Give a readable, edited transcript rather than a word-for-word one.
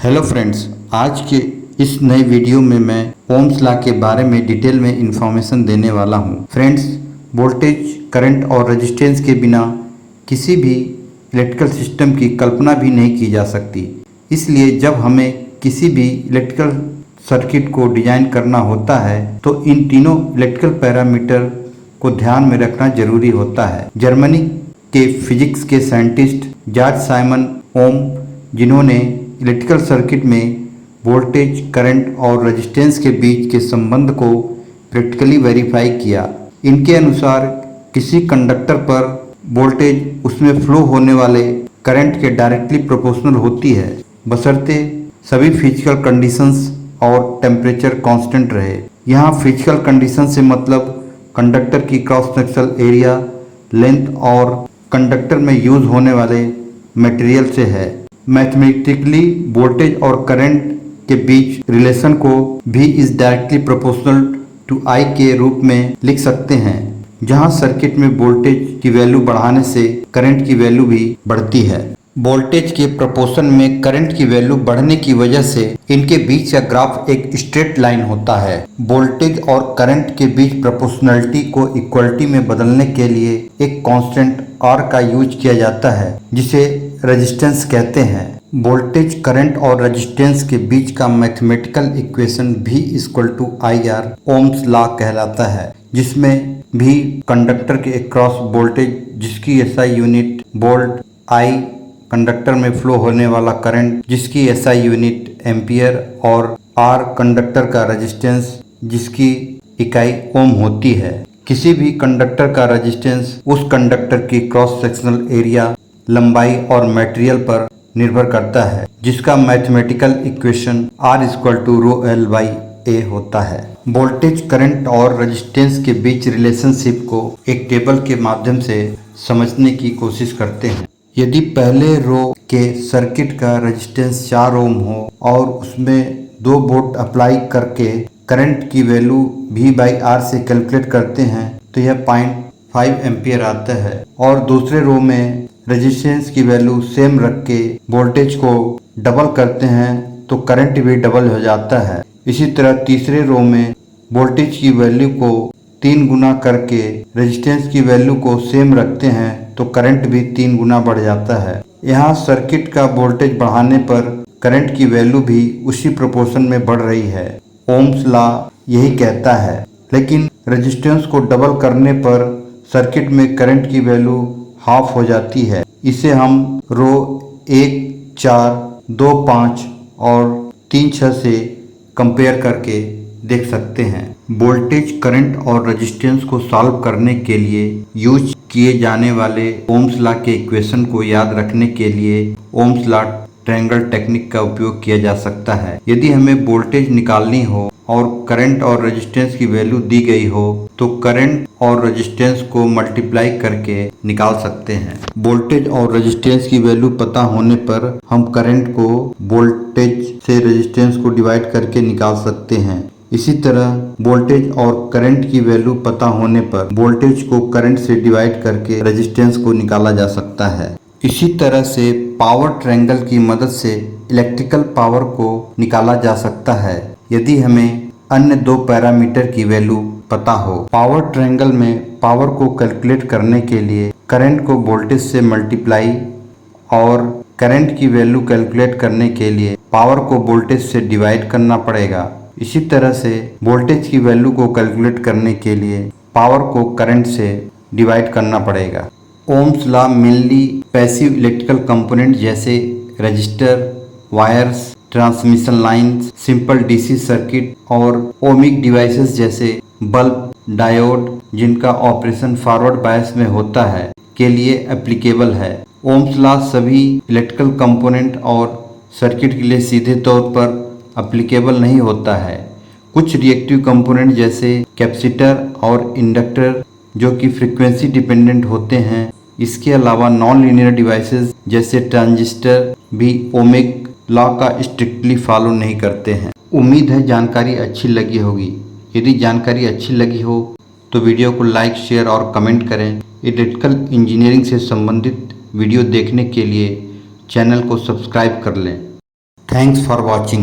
Hello friends, आज के इस नए वीडियो में मैं ओम्स लॉ के बारे में डिटेल में इंफॉर्मेशन देने वाला हूं। फ्रेंड्स, वोल्टेज, करंट और रेजिस्टेंस के बिना किसी भी इलेक्ट्रिकल सिस्टम की कल्पना भी नहीं की जा सकती। इसलिए जब हमें किसी भी इलेक्ट्रिकल सर्किट को डिजाइन करना होता है तो इन तीनों इलेक्ट्रिकल पैरामीटर को ध्यान में रखना जरूरी होता है। जर्मनी के फिजिक्स के साइंटिस्ट जॉर्ज साइमन ओम, जिन्होंने इलेक्ट्रिकल सर्किट में वोल्टेज, करंट और रेजिस्टेंस के बीच के संबंध को प्रैक्टिकली वेरीफाई किया। इनके अनुसार किसी कंडक्टर पर वोल्टेज उसमें फ्लो होने वाले करंट के डायरेक्टली प्रोपोर्शनल होती है, बशर्ते सभी फिजिकल कंडीशंस और टेम्परेचर कांस्टेंट रहे। यहाँ फिजिकल कंडीशन से मतलब कंडक्टर की क्रॉस सेक्शनल एरिया, लेंथ और कंडक्टर में यूज होने वाले मटेरियल से है। मैथमेटिकली वोल्टेज और करंट के बीच रिलेशन को भी इस डायरेक्टली प्रोपोर्शनल टू आई के रूप में लिख सकते हैं, जहां सर्किट में वोल्टेज की वैल्यू बढ़ाने से करंट की वैल्यू भी बढ़ती है। वोल्टेज के प्रोपोर्शन में करंट की वैल्यू बढ़ने की वजह से इनके बीच का ग्राफ एक स्ट्रेट लाइन होता है। वोल्टेज और करंट के बीच प्रोपोर्शनलिटी को इक्वलिटी में बदलने के लिए एक कांस्टेंट R का यूज किया जाता है, जिसे रेजिस्टेंस कहते हैं। वोल्टेज, करंट और रेजिस्टेंस के बीच का mathematical equation V = IR Ohm's law कहलाता है, जिसमें V कंडक्टर के अक्रॉस वोल्टेज जिसकी SI unit volt, I conductor में फ्लो होने वाला करंट जिसकी SI यूनिट एम्पियर और R कंडक्टर का रेजिस्टेंस जिसकी इकाई ओम होती है। किसी भी कंडक्टर का रेजिस्टेंस उस कंडक्टर की क्रॉस सेक्शनल एरिया, लंबाई और मटेरियल पर निर्भर करता है, जिसका मैथमेटिकल इक्वेशन R = ρL/A होता है। वोल्टेज, करंट और रेजिस्टेंस के बीच रिलेशनशिप को एक टेबल के माध्यम से समझने की कोशिश करते हैं। यदि पहले रो के सर्किट का रेजिस्टेंस 4 ओम हो और उसमें 2 वोल्ट अप्लाई करके करंट की वैल्यू V/R से कैलकुलेट करते हैं तो यह 0.5 एम्पियर आता है, और दूसरे रो में रेजिस्टेंस की वैल्यू सेम रख के वोल्टेज को डबल करते हैं तो करंट भी डबल हो जाता है। इसी तरह तीसरे रो में वोल्टेज की वैल्यू को 3 गुना करके रेजिस्टेंस की वैल्यू को सेम रखते हैं तो करंट भी 3 गुना बढ़ जाता है। यहाँ सर्किट का वोल्टेज बढ़ाने पर करंट की वैल्यू भी उसी प्रोपोर्शन में बढ़ रही है। ओम्स लॉ यही कहता है। लेकिन रेजिस्टेंस को डबल करने पर सर्किट में करंट की वैल्यू हाफ हो जाती है। इसे हम रो 1, 4, 2, 5 और 3, 6 से कंपेयर करके देख सकते हैं। वोल्टेज, करंट और रेजिस्टेंस को सॉल्व करने के लिए यूज किए जाने वाले ओम्स लॉ के इक्वेशन को याद रखने के लिए ओम्स लॉ ट्रायंगल टेक्निक का उपयोग किया जा सकता है। यदि हमें वोल्टेज निकालनी हो और करंट और रेजिस्टेंस की वैल्यू दी गई हो तो करंट और रेजिस्टेंस को मल्टीप्लाई करके निकाल सकते हैं। वोल्टेज और रेजिस्टेंस की वैल्यू पता होने पर हम करंट को वोल्टेज से रेजिस्टेंस को डिवाइड करके निकाल सकते हैं। इसी तरह वोल्टेज और करंट की वैल्यू पता होने पर वोल्टेज को करंट से डिवाइड करके रेजिस्टेंस को निकाला जा सकता है। इसी तरह से पावर ट्रायंगल की मदद से इलेक्ट्रिकल पावर को निकाला जा सकता है यदि हमें अन्य 2 पैरामीटर की वैल्यू पता हो। पावर ट्रायंगल में पावर को कैलकुलेट करने के लिए करंट को वोल्टेज से मल्टीप्लाई और करंट की वैल्यू कैलकुलेट करने के लिए पावर को वोल्टेज से डिवाइड करना पड़ेगा। इसी तरह से वोल्टेज की वैल्यू को कैलकुलेट करने के लिए पावर को करंट से डिवाइड करना पड़ेगा। Ohm's law mainly passive electrical component जैसे register, wires, transmission lines, simple DC circuit और ओमिक डिवाइसेस जैसे बल्ब, डायोड जिनका ऑपरेशन फॉरवर्ड बायस में होता है के लिए एप्लीकेबल है। ओम्स लॉ सभी इलेक्ट्रिकल कंपोनेंट और सर्किट के लिए सीधे तौर पर एप्लीकेबल नहीं होता है। कुछ रिएक्टिव कंपोनेंट जैसे कैपेसिटर और इंडक्टर जो कि फ्रीक्वेंसी डिपेंडेंट होते हैं। इसके अलावा नॉन लीनियर डिवाइसेस जैसे ट्रांजिस्टर भी ओमिक लॉ का स्ट्रिक्टली फॉलो नहीं करते हैं। उम्मीद है जानकारी अच्छी लगी होगी। यदि जानकारी अच्छी लगी हो तो वीडियो को लाइक, शेयर और कमेंट करें। इलेक्ट्रिकल इंजीनियरिंग से संबंधित वीडियो देखने के लिए चैनल को सब्सक्राइब कर लें। Thanks for watching.